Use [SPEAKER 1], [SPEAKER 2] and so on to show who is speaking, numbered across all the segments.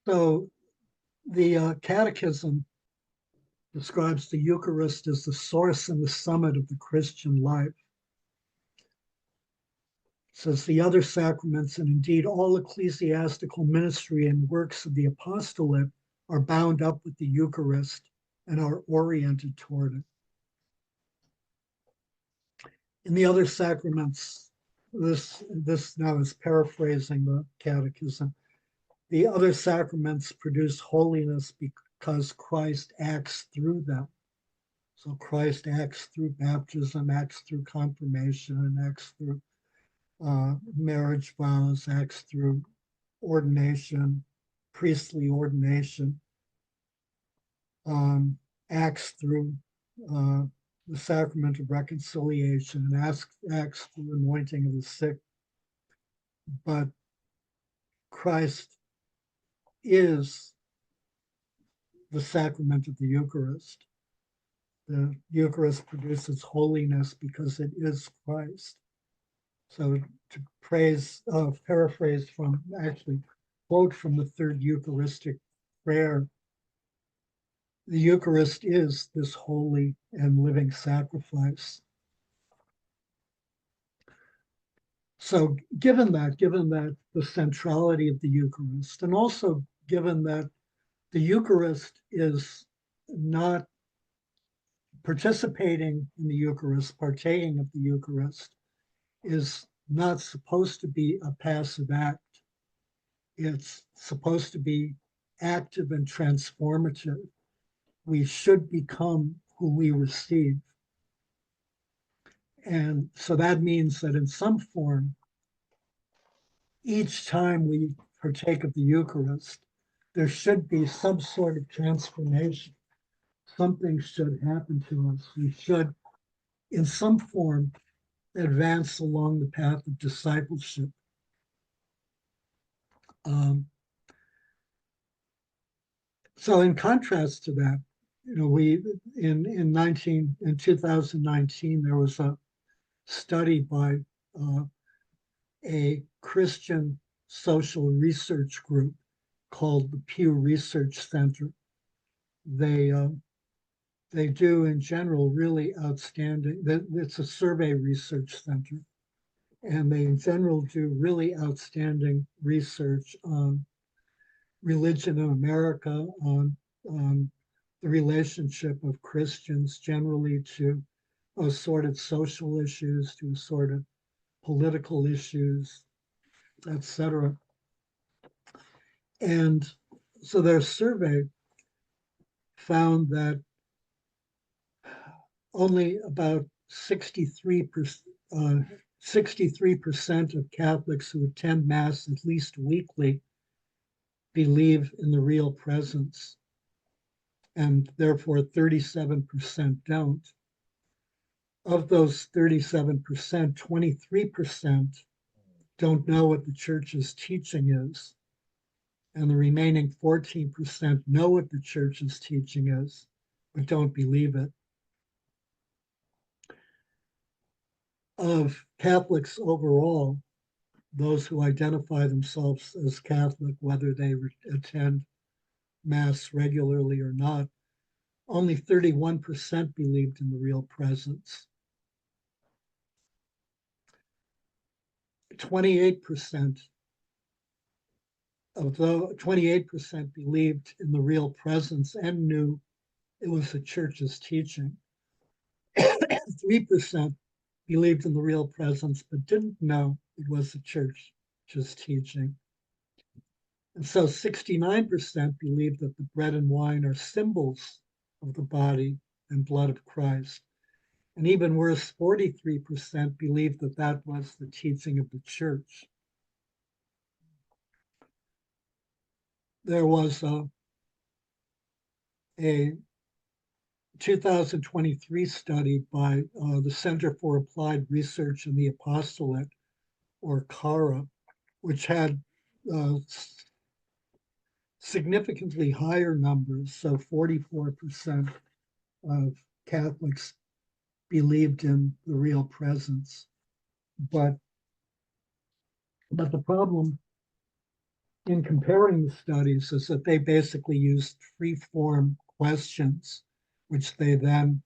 [SPEAKER 1] So the Catechism describes the Eucharist as the source and the summit of the Christian life. It says the other sacraments, and indeed all ecclesiastical ministry and works of the apostolate, are bound up with the Eucharist and are oriented toward it. In the other sacraments, this now is paraphrasing the Catechism. The other sacraments produce holiness because Christ acts through them. So Christ acts through baptism, acts through confirmation, and acts through marriage vows, acts through ordination, priestly ordination, acts through the sacrament of reconciliation, and acts through anointing of the sick. But Christ is the sacrament of the Eucharist. The Eucharist produces holiness because it is Christ. So to paraphrase from, actually quote from the third Eucharistic prayer, the Eucharist is this holy and living sacrifice. So given that the centrality of the Eucharist, and also given that the Eucharist is not participating in the Eucharist, partaking of the Eucharist, is not supposed to be a passive act. It's supposed to be active and transformative. We should become who we receive. And so that means that in some form, each time we partake of the Eucharist, there should be some sort of transformation. Something should happen to us. We should, in some form, advance along the path of discipleship. So in contrast to that, we in 2019 there was a study by a Christian social research group called the Pew Research Center. They do in general really outstanding. It's a survey research center, and they in general do really outstanding research on religion in America, on the relationship of Christians generally to assorted social issues, to assorted political issues, etc. And so their survey found that only about 63% of Catholics who attend Mass at least weekly believe in the real presence, and therefore 37% don't. Of those 37%, 23% don't know what the church's teaching is, and the remaining 14% know what the church's teaching is, but don't believe it. Of Catholics overall, those who identify themselves as Catholic, whether they attend Mass regularly or not, only 31% believed in the real presence. 28% of the 28% believed in the real presence and knew it was the church's teaching. 3% believed in the real presence but didn't know it was the church's teaching. And so 69% believed that the bread and wine are symbols of the body and blood of Christ. And even worse, 43% believed that that was the teaching of the church. There was a 2023 study by the Center for Applied Research in the Apostolate, or CARA, which had significantly higher numbers. So 44% of Catholics believed in the real presence. But the problem in comparing the studies is that they basically used free-form questions, which they then,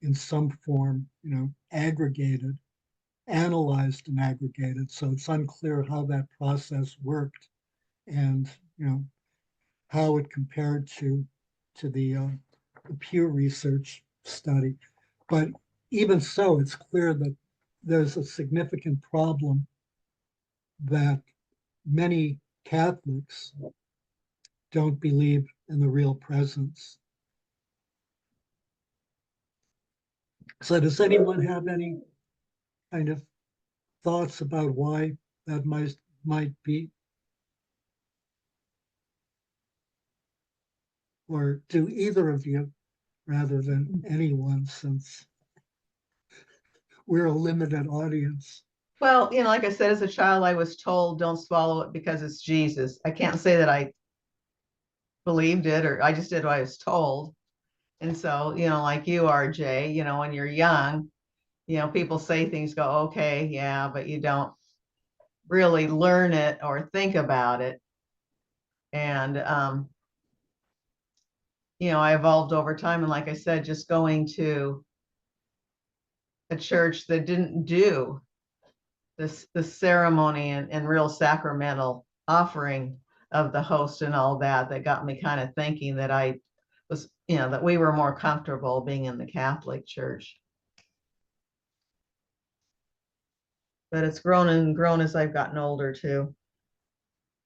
[SPEAKER 1] in some form, aggregated, analyzed and aggregated. So it's unclear how that process worked and, how it compared to the Pew Research study. But even so, it's clear that there's a significant problem that many Catholics don't believe in the real presence. So does anyone have any kind of thoughts about why that might be? Or do either of you, rather than anyone, since we're a limited audience?
[SPEAKER 2] Well, like I said, as a child, I was told don't swallow it because it's Jesus. I can't say that I believed it, or I just did what I was told. And so, like you, RJ, when you're young, people say things, go, okay, yeah, but you don't really learn it or think about it. And, I evolved over time. And like I said, just going to a church that didn't do the ceremony and real sacramental offering of the host and all that got me kind of thinking that I was, that we were more comfortable being in the Catholic Church. But it's grown and grown as I've gotten older too.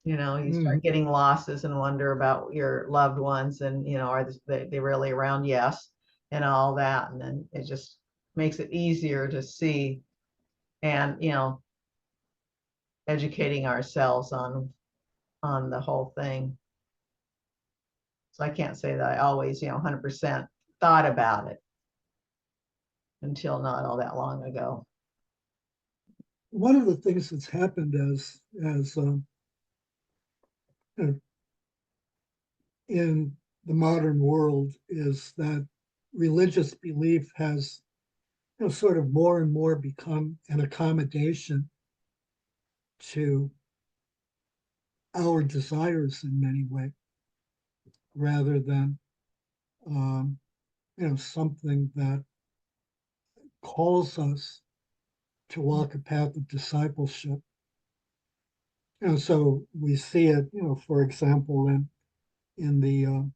[SPEAKER 2] You start getting losses and wonder about your loved ones and, are they really around? Yes. And all that. And then it just makes it easier to see and, educating ourselves on the whole thing. So I can't say that I always, 100% thought about it until not all that long ago.
[SPEAKER 1] One of the things that's happened as in the modern world is that religious belief has, sort of more and more become an accommodation to our desires in many ways, rather than something that calls us to walk a path of discipleship. So we see it, for example, in the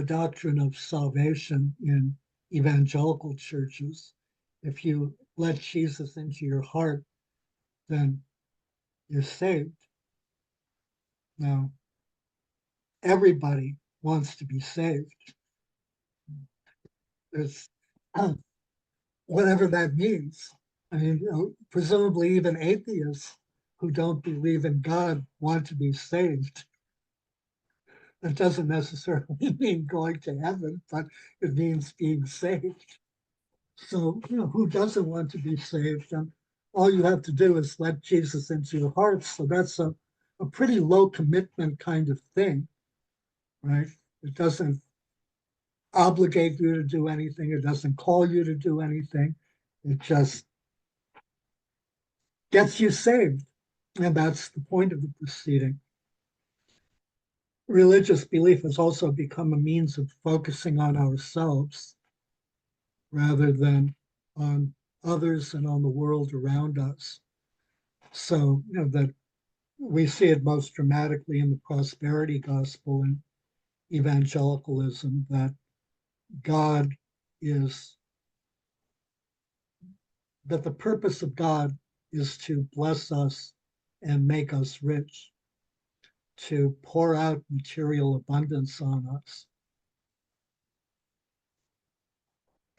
[SPEAKER 1] doctrine of salvation in evangelical churches. If you let Jesus into your heart, then you're saved. Now, everybody wants to be saved. There's whatever that means. I mean, presumably even atheists who don't believe in God want to be saved. That doesn't necessarily mean going to heaven, but it means being saved. So, who doesn't want to be saved? And all you have to do is let Jesus into your heart. So that's a pretty low commitment kind of thing, right? It doesn't obligate you to do anything. It doesn't call you to do anything. It just gets you saved. And that's the point of the proceeding. Religious belief has also become a means of focusing on ourselves rather than on others and on the world around us. So, that we see it most dramatically in the prosperity gospel and evangelicalism, that God is, that the purpose of God is to bless us and make us rich, to pour out material abundance on us.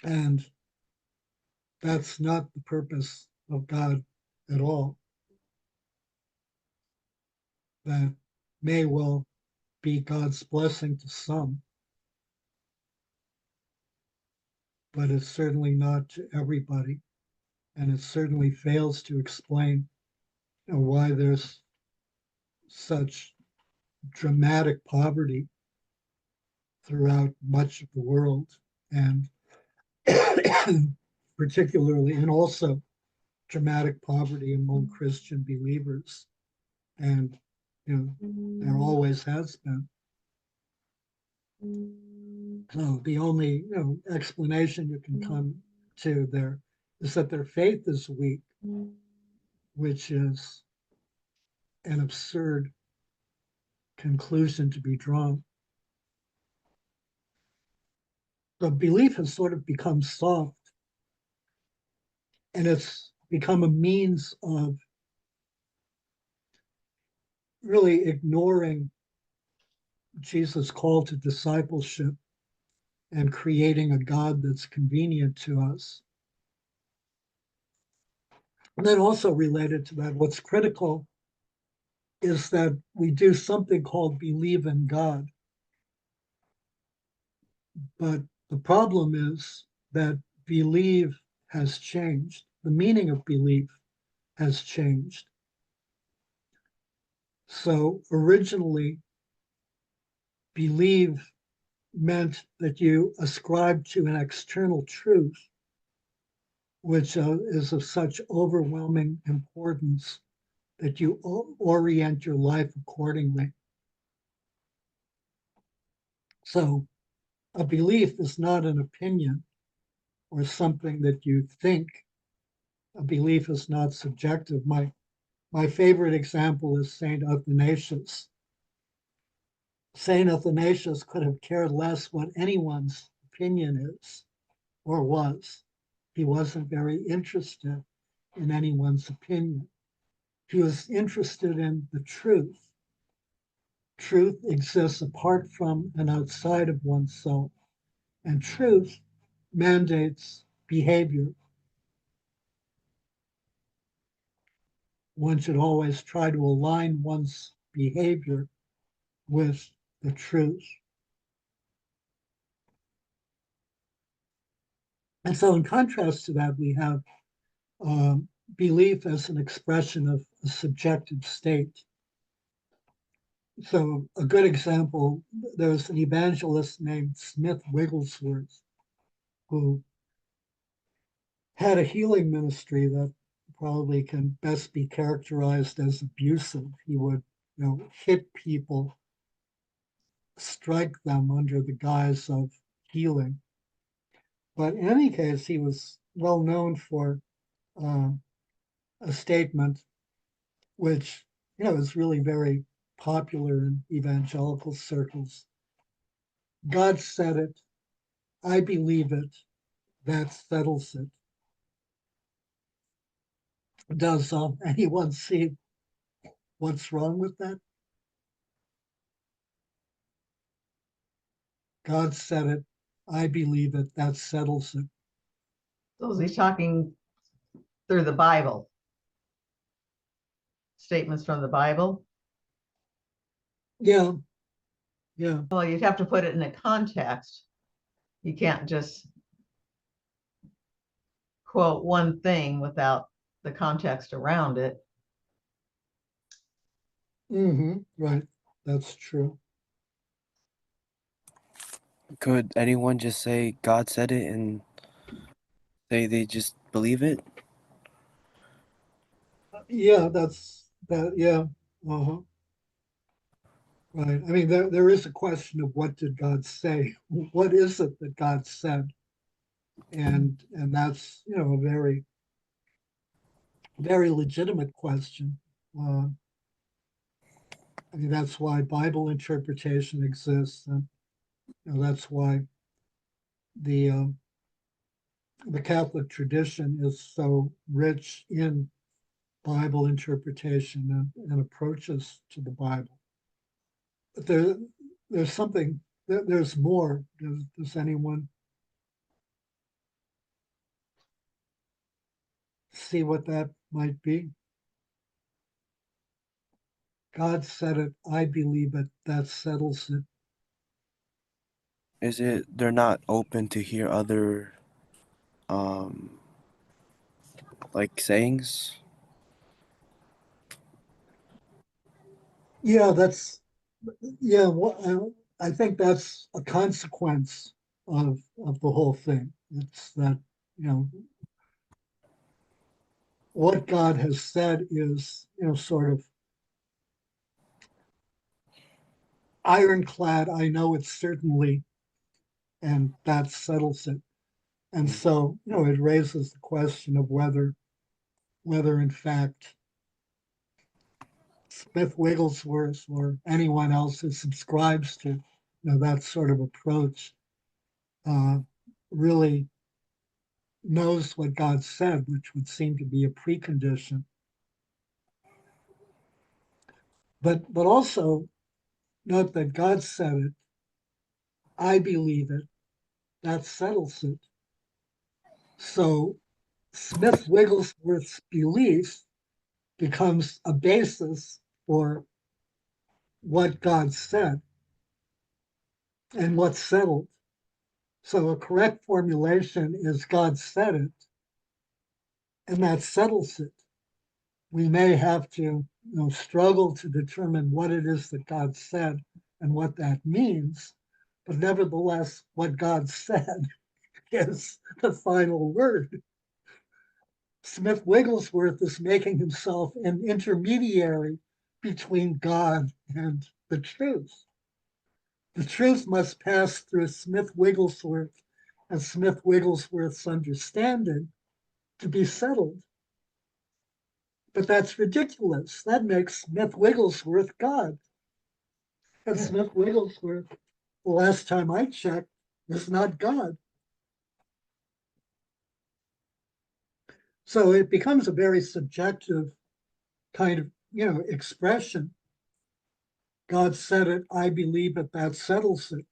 [SPEAKER 1] And that's not the purpose of God at all. That may well be God's blessing to some, but it's certainly not to everybody. And it certainly fails to explain, why there's such dramatic poverty throughout much of the world, and particularly, and also dramatic poverty among Christian believers. And There always has been. So the only explanation you can come to there is that their faith is weak, which is an absurd conclusion to be drawn. The belief has sort of become soft, and it's become a means of really ignoring Jesus' call to discipleship and creating a God that's convenient to us. And then also related to that, what's critical is that we do something called believe in God. But the problem is that believe has changed. The meaning of belief has changed. So originally, believe meant that you ascribe to an external truth, which is of such overwhelming importance that you orient your life accordingly. So a belief is not an opinion or something that you think. A belief is not subjective. My favorite example is Saint Athanasius. Saint Athanasius could have cared less what anyone's opinion is or was. He wasn't very interested in anyone's opinion. He was interested in the truth. Truth exists apart from and outside of oneself, and truth mandates behavior. One should always try to align one's behavior with the truth. And so, in contrast to that, we have belief as an expression of a subjective state. So, a good example, there's an evangelist named Smith Wigglesworth who had a healing ministry that probably can best be characterized as abusive. He would, hit people, strike them under the guise of healing. But in any case, he was well known for uh, a statement which, is really very popular in evangelical circles. God said it, I believe it, that settles it. Does anyone see what's wrong with that? God said it, I believe it, that settles it.
[SPEAKER 2] So is he talking through the Bible? Statements from the Bible?
[SPEAKER 1] Yeah, yeah.
[SPEAKER 2] Well, you'd have to put it in a context. You can't just quote one thing without the context around it.
[SPEAKER 1] Right, that's true.
[SPEAKER 3] Could anyone just say God said it and say they just believe it?
[SPEAKER 1] Yeah, that's that. Yeah, uh-huh. Right. I mean, there is a question of what did God say? What is it that God said? And that's a very very legitimate question. Uh, I mean, that's why Bible interpretation exists, and that's why the uh, the Catholic tradition is so rich in Bible interpretation and approaches to the Bible. But there's something, there's more. Does anyone see what that might be? God said it, I believe it, that settles it.
[SPEAKER 3] Is it they're not open to hear other um like sayings?
[SPEAKER 1] Yeah, yeah. I think that's a consequence of the whole thing. It's that what God has said is sort of ironclad, I know it certainly, and that settles it. And so, it raises the question of whether in fact Smith Wigglesworth or anyone else who subscribes to that sort of approach uh, really knows what God said, which would seem to be a precondition. But also note that God said it, I believe it, that settles it. So Smith Wigglesworth's belief becomes a basis for what God said and what's settled. So a correct formulation is God said it, and that settles it. We may have to struggle to determine what it is that God said and what that means, but nevertheless, what God said is the final word. Smith Wigglesworth is making himself an intermediary between God and the truth. The truth must pass through Smith Wigglesworth and Smith Wigglesworth's understanding to be settled. But that's ridiculous. That makes Smith Wigglesworth God. And Smith Wigglesworth, the last time I checked, is not God. So it becomes a very subjective kind of, expression. God said it, I believe it, that settles it.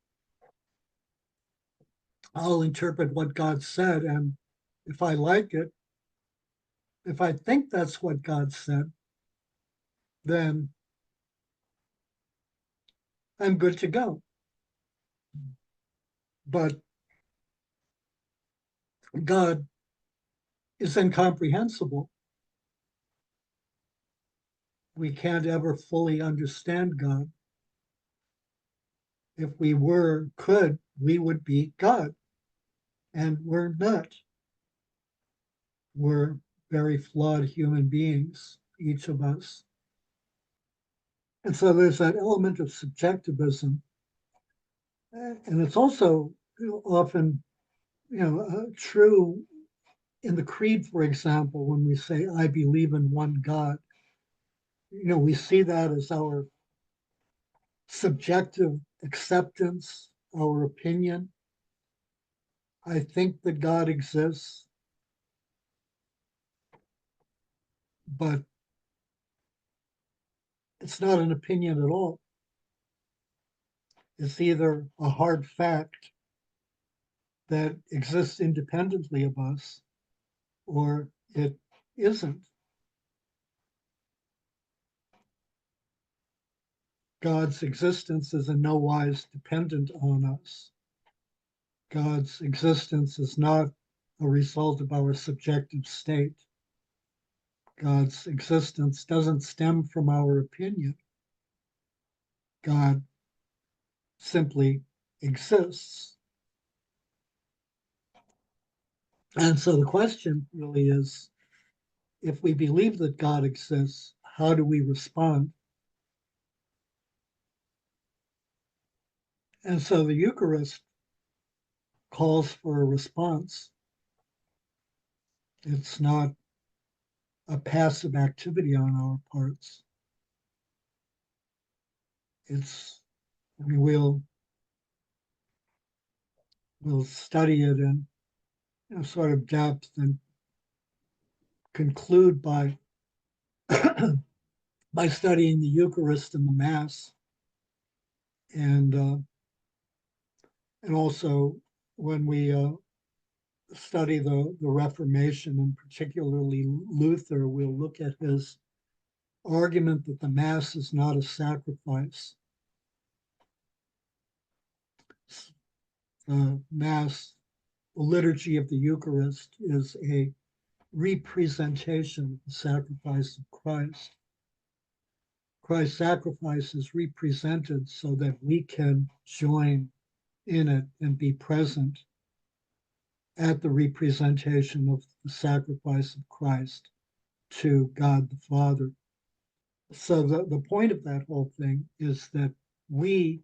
[SPEAKER 1] I'll interpret what God said, and if I like it, if I think that's what God said, then I'm good to go. But God is incomprehensible. We can't ever fully understand God. If we could, we would be God. And we're not. We're very flawed human beings, each of us. And so there's that element of subjectivism. And it's also often, true in the creed, for example, when we say, I believe in one God, we see that as our subjective acceptance, our opinion. I think that God exists, but it's not an opinion at all. It's either a hard fact that exists independently of us, or it isn't. God's existence is in no wise dependent on us. God's existence is not a result of our subjective state. God's existence doesn't stem from our opinion. God simply exists. And so the question really is, if we believe that God exists, how do we respond? And so the Eucharist calls for a response. It's not a passive activity on our parts. We'll study it in sort of depth and conclude by by studying the Eucharist and the Mass, and also when we study the Reformation, and particularly Luther, we'll look at his argument that the Mass is not a sacrifice. Mass, the liturgy of the Eucharist, is a representation of the sacrifice of Christ. Christ's sacrifice is represented so that we can join in it and be present at the representation of the sacrifice of Christ to God the Father. So the point of that whole thing is that we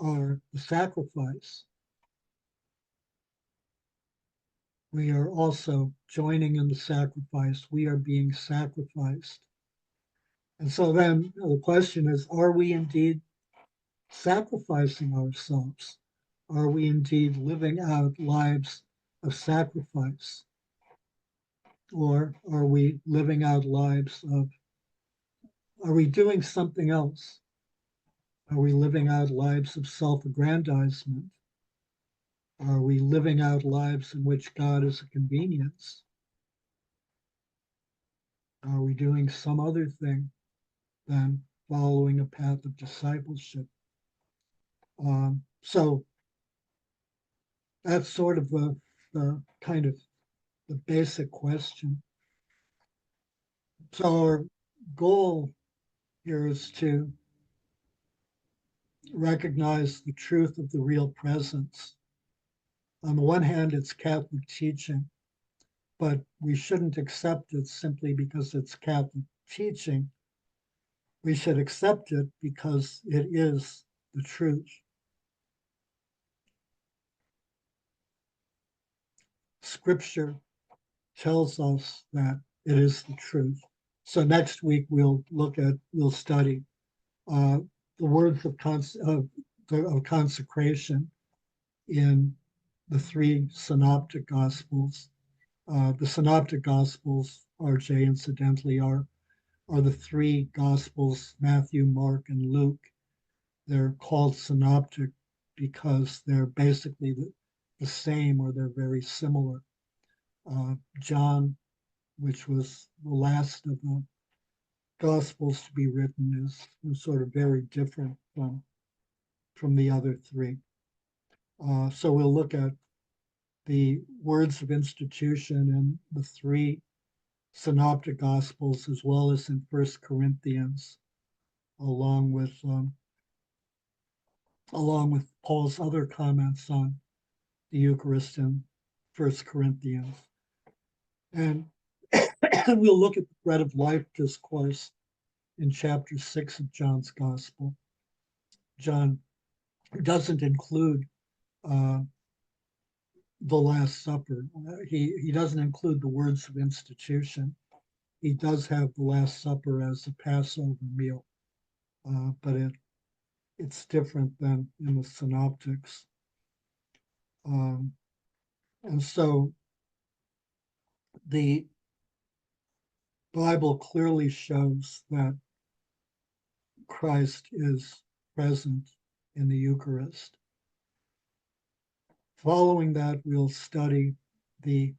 [SPEAKER 1] are the sacrifice. We are also joining in the sacrifice. We are being sacrificed. And so then the question is, are we indeed sacrificing ourselves? Are we indeed living out lives of sacrifice? Or are we living out lives of, are we doing something else? Are we living out lives of self-aggrandizement? Are we living out lives in which God is a convenience? Are we doing some other thing than following a path of discipleship? So that's sort of the kind of the basic question. So our goal here is to recognize the truth of the real presence. On the one hand, it's Catholic teaching, but we shouldn't accept it simply because it's Catholic teaching. We should accept it because it is the truth. Scripture tells us that it is the truth. So next week we'll study the words of consecration in the three synoptic gospels. The synoptic gospels, RJ, incidentally, are the three gospels, Matthew, Mark, and Luke. They're called synoptic because they're basically the same, or they're very similar. John, which was the last of the gospels to be written, is sort of very different from the other three. So we'll look at the words of institution in the three synoptic gospels, as well as in First Corinthians, along with Paul's other comments on the Eucharist in First Corinthians. And we'll look at the bread of life discourse in chapter 6 of John's Gospel. John doesn't include the Last Supper. He doesn't include the words of institution. He does have the Last Supper as a Passover meal, but it's different than in the synoptics. And so the Bible clearly shows that Christ is present in the Eucharist. Following that, we'll study the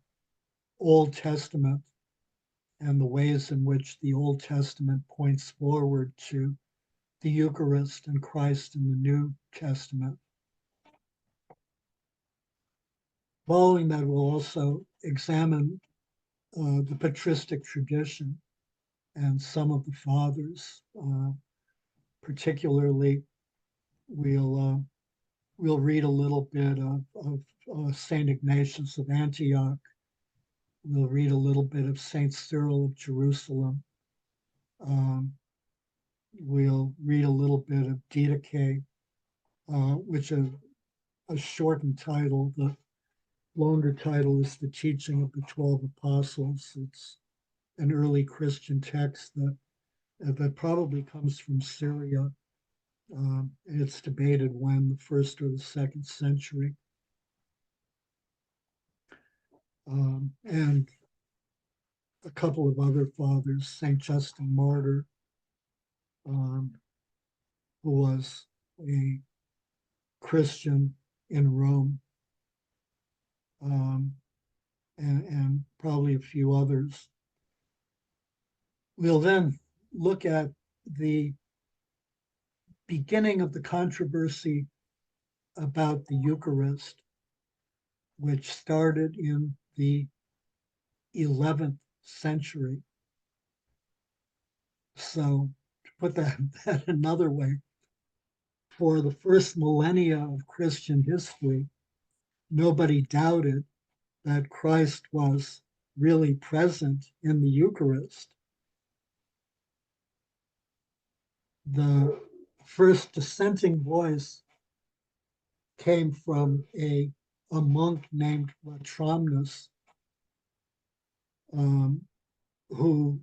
[SPEAKER 1] Old Testament and the ways in which the Old Testament points forward to the Eucharist and Christ in the New Testament. Following that, we'll also examine the patristic tradition and some of the fathers. Particularly, we'll read a little bit of Saint Ignatius of Antioch. We'll read a little bit of Saint Cyril of Jerusalem. We'll read a little bit of Didache, which is a shortened title. The longer title is The Teaching of the 12 Apostles. It's an early Christian text that probably comes from Syria. And it's debated when, the first or the second century. And a couple of other fathers, St. Justin Martyr, who was a Christian in Rome, and probably a few others. We'll then look at the beginning of the controversy about the Eucharist, which started in the 11th century. So, to put that another way, for the first millennia of Christian history, nobody doubted that Christ was really present in the Eucharist. The first dissenting voice came from a monk named Latramnus, who,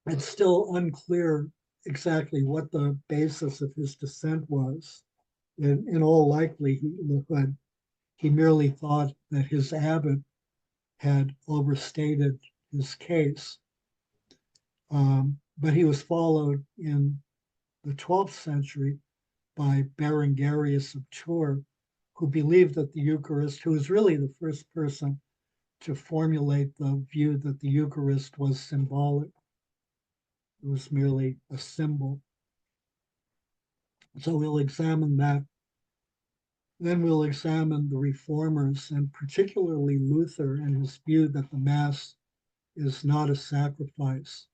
[SPEAKER 1] it's still unclear exactly what the basis of his dissent was. In all likelihood, he merely thought that his abbot had overstated his case. But he was followed in the 12th century by Berengarius of Tours, who believed that the Eucharist, who was really the first person to formulate the view that the Eucharist was symbolic. It was merely a symbol. So we'll examine that. Then we'll examine the reformers, and particularly Luther and his view that the Mass is not a sacrifice.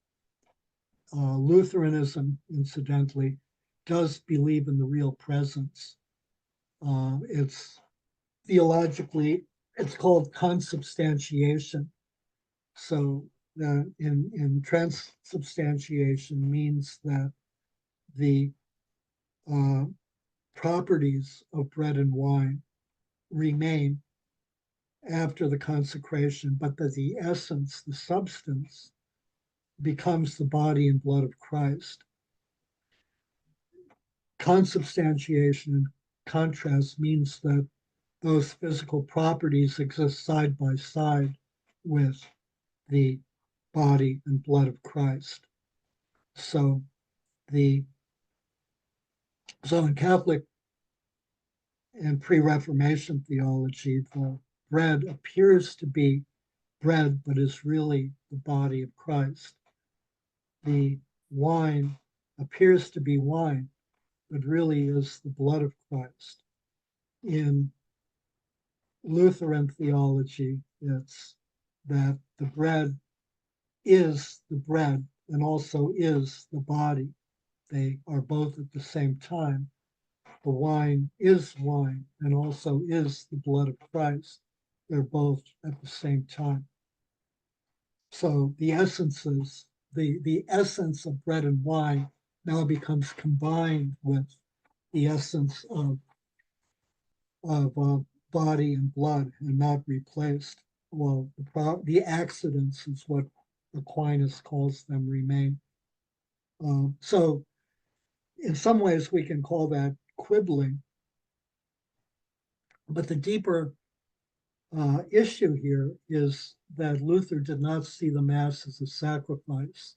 [SPEAKER 1] Lutheranism, incidentally, does believe in the real presence. It's theologically, it's called consubstantiation. So in transubstantiation means that the properties of bread and wine remain after the consecration, but that the essence, the substance, becomes the body and blood of Christ. Consubstantiation, in contrast, means that those physical properties exist side by side with the body and blood of Christ. So in Catholic and pre-Reformation theology, the bread appears to be bread, but is really the body of Christ. The wine appears to be wine, but really is the blood of Christ. In Lutheran theology, it's that the bread is the bread and also is the body. They are both at the same time. The wine is wine and also is the blood of Christ. They're both at the same time. So the essences, the essence of bread and wine now becomes combined with the essence of body and blood and not replaced. Well, the accidents is what Aquinas calls them remain. So in some ways we can call that quibbling. But the deeper issue here is that Luther did not see the Mass as a sacrifice.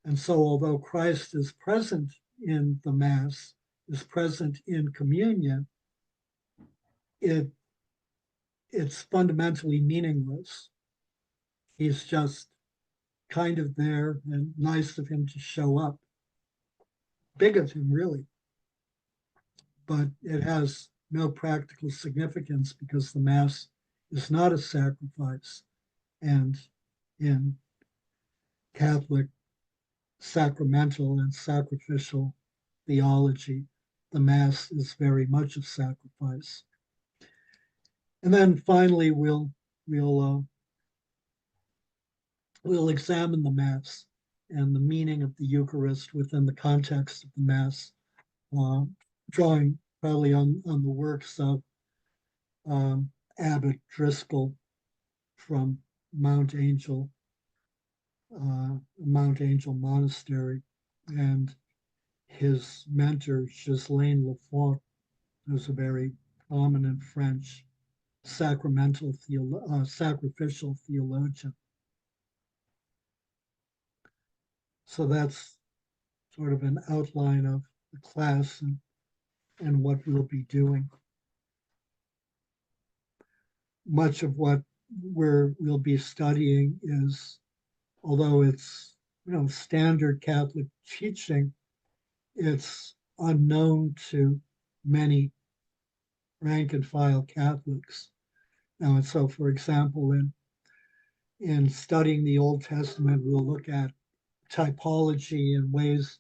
[SPEAKER 1] And so although Christ is present in the Mass, is present in communion, it's fundamentally meaningless. He's just kind of there, and nice of him to show up. Big of him, really. But it has no practical significance because the Mass is not a sacrifice. And in Catholic sacramental and sacrificial theology, the Mass is very much a sacrifice. And then finally, we'll examine the Mass and the meaning of the Eucharist within the context of the Mass, drawing probably on the works of Abbot Driscoll from Mount Angel Monastery, and his mentor, Ghislain Lafont, who's a very prominent French sacrificial theologian. So that's sort of an outline of the class and what we'll be doing. Much of what we'll be studying is, although it's standard Catholic teaching, it's unknown to many rank and file Catholics. Now, and so, for example, in studying the Old Testament, we'll look at typology and ways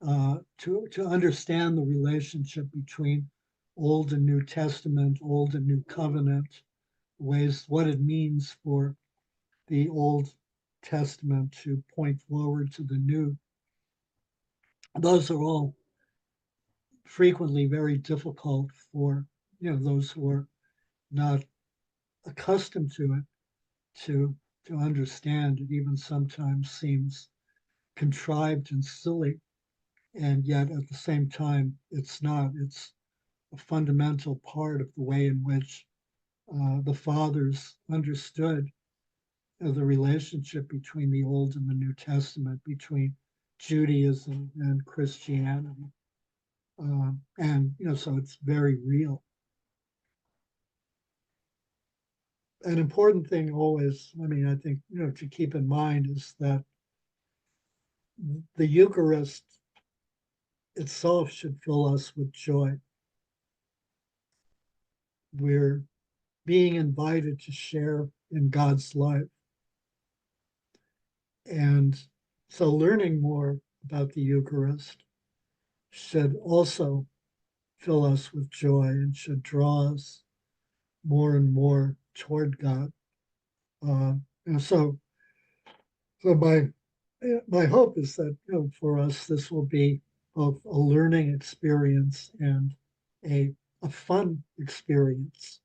[SPEAKER 1] to understand the relationship between Old and New Testament, Old and New Covenant, ways, what it means for the Old Testament to point forward to the New. Those are all frequently very difficult for, those who are not accustomed to it to understand. It even sometimes seems contrived and silly, and yet at the same time, it's not. It's a fundamental part of the way in which the fathers understood the relationship between the Old and the New Testament, between Judaism and Christianity. And, so it's very real. An important thing always, I think, to keep in mind is that the Eucharist itself should fill us with joy. We're being invited to share in God's life. And so learning more about the Eucharist should also fill us with joy and should draw us more and more toward God. And so my hope is that, for us, this will be both a learning experience and a fun experience.